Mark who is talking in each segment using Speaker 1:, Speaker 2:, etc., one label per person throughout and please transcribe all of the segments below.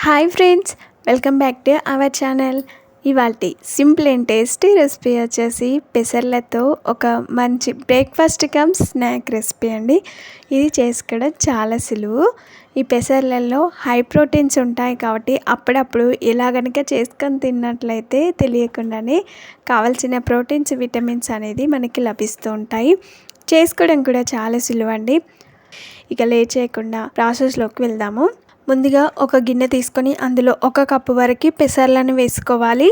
Speaker 1: Hi friends, welcome back to our channel. ఇవాల్టి simple and tasty recipe వచ్చేసి పెసర్లతో ఒక మంచి బ్రేక్ఫాస్ట్ కమ్ స్నాక్ రెసిపీ అండి. ఇది చేసుకోవడం చాలా సులువు. ఈ పెసర్లలో హై ప్రోటీన్స్ ఉంటాయి కాబట్టి అప్పుడప్పుడు ఇలా కనుక చేసుకొని తిన్నట్లయితే తెలియకుండానే కావాల్సిన ప్రోటీన్స్, విటమిన్స్ అనేది మనకి లభిస్తూ ఉంటాయి. చేసుకోవడం కూడా చాలా సులువు అండి. ఇక లేట్ చేయకుండా ప్రాసెస్లోకి వెళ్దాము. ముందుగా ఒక గిన్నె తీసుకొని అందులో 1 కప్పు వరకు పెసర్లను వేసుకోవాలి.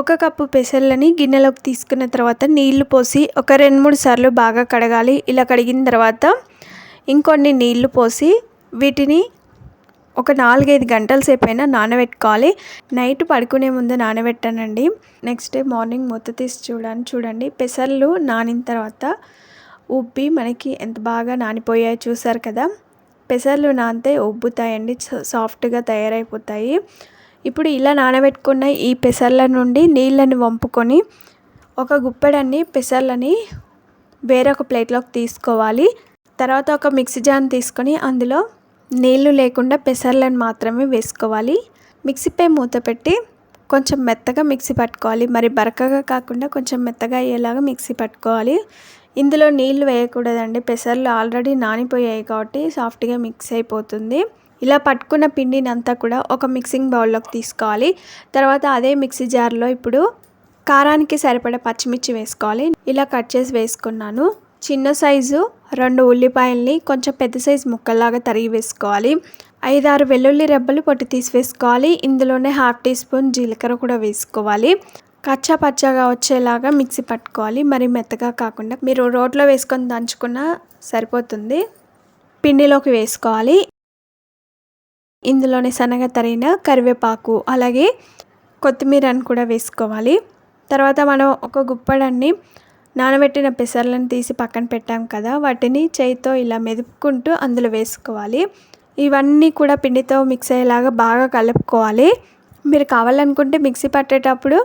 Speaker 1: 1 కప్పు పెసర్లని గిన్నెలోకి తీసుకున్న తర్వాత నీళ్లు పోసి ఒక 2-3 సార్లు బాగా కడగాలి. ఇలా కడిగిన తర్వాత ఇంకొన్ని నీళ్లు పోసి వీటిని ఒక 4-5 గంటల సేపు అయినా నానబెట్టుకోవాలి. నైట్ పడుకునే ముందు నానబెట్టానండి. నెక్స్ట్ డే మార్నింగ్ మూత తీసి చూడండి పెసర్లు నానిన తర్వాత ఉబ్బి మనకి ఎంత బాగా నానిపోయాయో చూసారు కదా. పెసర్లు నానితే ఉబ్బుతాయండి, సాఫ్ట్గా తయారైపోతాయి. ఇప్పుడు ఇలా నానబెట్టుకున్న ఈ పెసర్ల నుండి నీళ్ళని వంపుకొని ఒక గుప్పెడన్ని పెసర్లని వేరొక ప్లేట్లోకి తీసుకోవాలి. తర్వాత ఒక మిక్సీ జార్ తీసుకొని అందులో నీళ్లు లేకుండా పెసర్లను మాత్రమే వేసుకోవాలి. మిక్సీపై మూత పెట్టి కొంచెం మెత్తగా మిక్సీ పట్టుకోవాలి. మరి బరకగా కాకుండా కొంచెం మెత్తగా అయ్యేలాగా మిక్సీ పట్టుకోవాలి. ఇందులో నీళ్లు వేయకూడదండి, పెసర్లు ఆల్రెడీ నానిపోయాయి కాబట్టి సాఫ్ట్గా మిక్స్ అయిపోతుంది. ఇలా పట్టుకున్న పిండిని అంతా కూడా ఒక మిక్సింగ్ బౌల్లోకి తీసుకోవాలి. తర్వాత అదే మిక్సీ జార్లో ఇప్పుడు కారానికి సరిపడా పచ్చిమిర్చి వేసుకోవాలి. ఇలా కట్ చేసి వేసుకున్నాను. చిన్న సైజు 2 ఉల్లిపాయల్ని కొంచెం పెద్ద సైజు ముక్కల్లాగా తరిగి వేసుకోవాలి. 5-6 వెల్లుల్లి రెబ్బలు పొట్టు తీసి వేసుకోవాలి. ఇందులోనే 1/2 టీ స్పూన్ జీలకర్ర కూడా వేసుకోవాలి. కచ్చా పచ్చగా వచ్చేలాగా మిక్సీ పట్టుకోవాలి. మరి మెత్తగా కాకుండా మీరు రోట్లో వేసుకొని దంచుకున్నా సరిపోతుంది. పిండిలోకి వేసుకోవాలి. ఇందులోనే సన్నగా తరిగిన కరివేపాకు అలాగే కొత్తిమీరని కూడా వేసుకోవాలి. తర్వాత మనం ఒక గుప్పెడన్ని నానబెట్టిన పెసర్లను తీసి పక్కన పెట్టాం కదా, వాటిని చేయితో ఇలా మెదుపుకుంటూ అందులో వేసుకోవాలి. ఇవన్నీ కూడా పిండితో మిక్స్ అయ్యేలాగా బాగా కలుపుకోవాలి. మీరు కావాలనుకుంటే మిక్సీ పట్టేటప్పుడు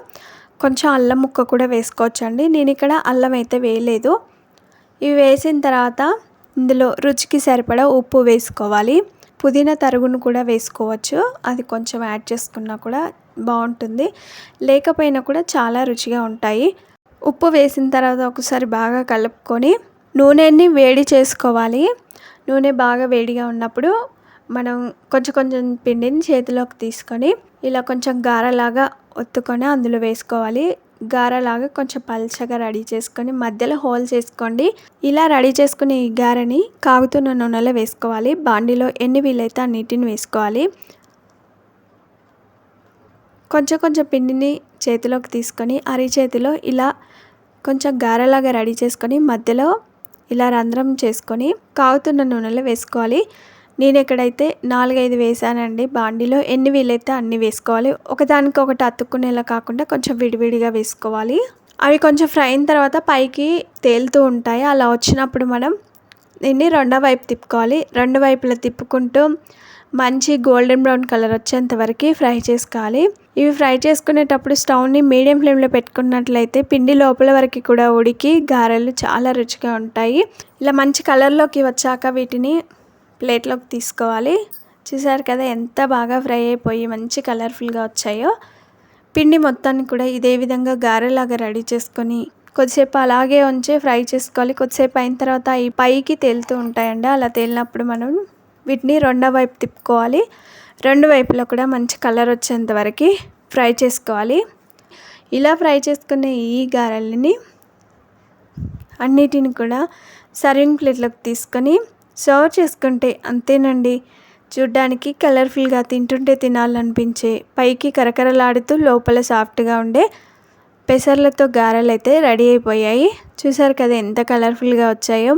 Speaker 1: కొంచెం అల్లం ముక్క కూడా వేసుకోవచ్చండి. నేను ఇక్కడ అల్లం అయితే వేయలేదు. ఇవి వేసిన తర్వాత ఇందులో రుచికి సరిపడా ఉప్పు వేసుకోవాలి. పుదీనా తరుగును కూడా వేసుకోవచ్చు, అది కొంచెం యాడ్ చేసుకున్నా కూడా బాగుంటుంది. లేకపోయినా కూడా చాలా రుచిగా ఉంటాయి. ఉప్పు వేసిన తర్వాత ఒకసారి బాగా కలుపుకొని నూనెని వేడి చేసుకోవాలి. నూనె బాగా వేడిగా ఉన్నప్పుడు మనం కొంచెం పిండిని చేతిలోకి తీసుకొని ఇలా కొంచెం గారలాగా ఒత్తుకొని అందులో వేసుకోవాలి. గారలాగా కొంచెం పల్చగా రెడీ చేసుకొని మధ్యలో హోల్ చేసుకోండి. ఇలా రెడీ చేసుకుని ఈ గారని కాగుతున్న నూనెలో వేసుకోవాలి. బాండీలో ఎన్ని వీలైతే అన్నిటిని వేసుకోవాలి. కొంచెం పిండిని చేతిలోకి తీసుకొని అరిచేతిలో ఇలా కొంచెం గారలాగా రెడీ చేసుకొని మధ్యలో ఇలా రంధ్రం చేసుకొని కాగుతున్న నూనెలో వేసుకోవాలి. నేను ఎక్కడైతే 4-5 వేసానండి. బాండీలో ఎన్ని వీలైతే అన్ని వేసుకోవాలి. ఒకదానికొకటి అతుక్కునేలా కాకుండా కొంచెం విడివిడిగా వేసుకోవాలి. అవి కొంచెం ఫ్రై అయిన తర్వాత పైకి తేలుతూ ఉంటాయి. అలా వచ్చినప్పుడు మనం దీన్ని రెండో వైపు తిప్పుకోవాలి. 2 వైపులా తిప్పుకుంటూ మంచి గోల్డెన్ బ్రౌన్ కలర్ వచ్చేంత వరకు ఫ్రై చేసుకోవాలి. ఇవి ఫ్రై చేసుకునేటప్పుడు స్టవ్ని మీడియం ఫ్లేమ్లో పెట్టుకున్నట్లయితే పిండి లోపల వరకు కూడా ఉడికి గారెలు చాలా రుచిగా ఉంటాయి. ఇలా మంచి కలర్లోకి వచ్చాక వీటిని ప్లేట్లోకి తీసుకోవాలి. చూసారు కదా ఎంత బాగా ఫ్రై అయిపోయి మంచి కలర్ఫుల్గా వచ్చాయో. పిండి మొత్తాన్ని కూడా ఇదే విధంగా గారెలాగా రెడీ చేసుకొని కొద్దిసేపు అలాగే ఉంచి ఫ్రై చేసుకోవాలి. కొద్దిసేపు అయిన తర్వాత ఈ పైకి తేలుతూ ఉంటాయండి. అలా తేలినప్పుడు మనం వీటిని రెండో వైపు తిప్పుకోవాలి. 2 వైపులా కూడా మంచి కలర్ వచ్చేంత వరకు ఫ్రై చేసుకోవాలి. ఇలా ఫ్రై చేసుకునే ఈ గారెలని అన్నిటిని కూడా సర్వింగ్ ప్లేట్లోకి తీసుకొని సర్వ్ చేసుకుంటే అంతేనండి. చూడ్డానికి కలర్ఫుల్గా తింటుంటే తినాలనిపించే పైకి కరకరలాడుతూ లోపల సాఫ్ట్గా ఉండే పెసర్లతో గారెలు అయితే రెడీ అయిపోయాయి. చూసారు కదా ఎంత కలర్ఫుల్గా వచ్చాయో.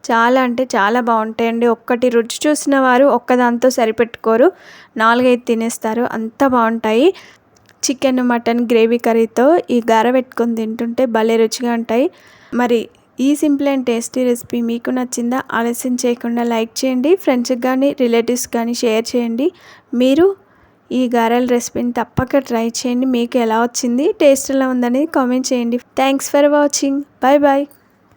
Speaker 1: చాలా అంటే చాలా బాగుంటాయండి. ఒక్కటి రుచి చూసిన వారు ఒక్కదాంతో సరిపెట్టుకోరు, 4-5 తినేస్తారు, అంత బాగుంటాయి. చికెన్, మటన్ గ్రేవీ కర్రీతో ఈ గారె పెట్టుకొని తింటుంటే భలే రుచిగా ఉంటాయి. మరి ఈ సింపుల్ అండ్ టేస్టీ రెసిపీ మీకు నచ్చిందా? ఆలస్యం చేయకుండా లైక్ చేయండి. ఫ్రెండ్స్కి కానీ రిలేటివ్స్ కానీ షేర్ చేయండి. మీరు ఈ గారెల రెసిపీని తప్పక ట్రై చేయండి. మీకు ఎలా వచ్చింది, టేస్ట్ ఎలా ఉందని కామెంట్ చేయండి. Thanks for watching. Bye bye.